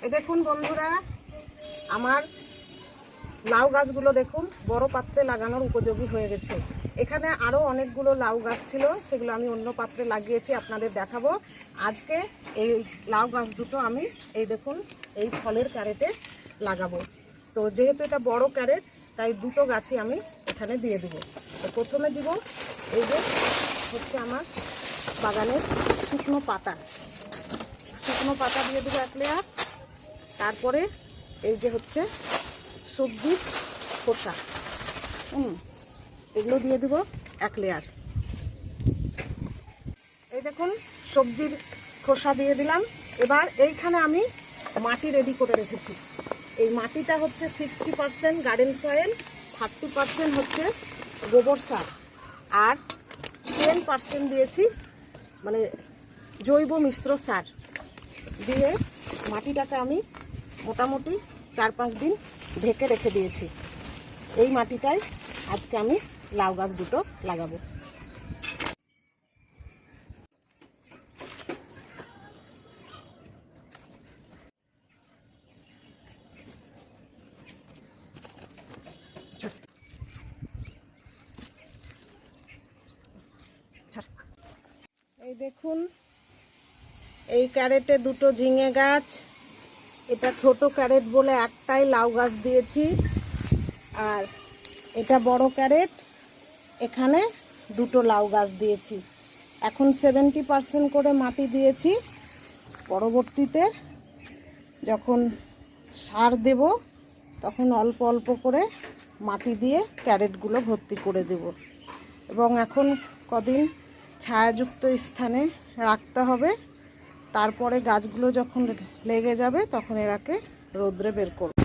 এই দেখুন বন্ধুরা, আমার লাউ গাছগুলো দেখুন বড় পাত্রে লাগানোর উপযোগী হয়ে গেছে। এখানে আরও অনেকগুলো লাউ গাছ ছিল, সেগুলো আমি অন্য পাত্রে লাগিয়েছি, আপনাদের দেখাবো। আজকে এই লাউ গাছ দুটো আমি এই দেখুন এই ফলের ক্যারেটে লাগাবো। তো যেহেতু এটা বড় ক্যারেট, তাই দুটো গাছই আমি এখানে দিয়ে দেবো। তো প্রথমে দিব এই যে হচ্ছে আমার বাগানের শুকনো পাতা দিয়ে দেবো 1 লেয়ার। তারপরে এই যে হচ্ছে সবজির খোসা, এগুলো দিয়ে দিব 1 লেয়ার। এই দেখুন সবজির খোসা দিয়ে দিলাম। এবার এইখানে আমি মাটি রেডি করে রেখেছি। এই মাটিটা হচ্ছে 60% গার্ডেন সয়েল, 30% হচ্ছে গোবর সার, আর 10% দিয়েছি মানে জৈব মিশ্র সার দিয়ে মাটিটাকে আমি মোটামুটি 4-5 দিন ঢেকে রেখে দিয়েছি। এই মাটিটাই আজকে আমি লাউ গাছ দুটো লাগাবো। এই দেখুন এই ক্যারেটে দুটো ঝিঙে গাছ, এটা ছোট ক্যারেট বলে একটাই লাউ গাছ দিয়েছি, আর এটা বড় ক্যারেট, এখানে দুটো লাউ গাছ দিয়েছি। এখন 70% করে মাটি দিয়েছি, পরবর্তীতে যখন সার দেব তখন অল্প অল্প করে মাটি দিয়ে ক্যারেটগুলো ভর্তি করে দেব। এবং এখন কদিন ছায়াযুক্ত স্থানে রাখতে হবে, তারপরে গাছগুলো যখন লেগে যাবে তখন এরাকে রোদ্রে বের করব।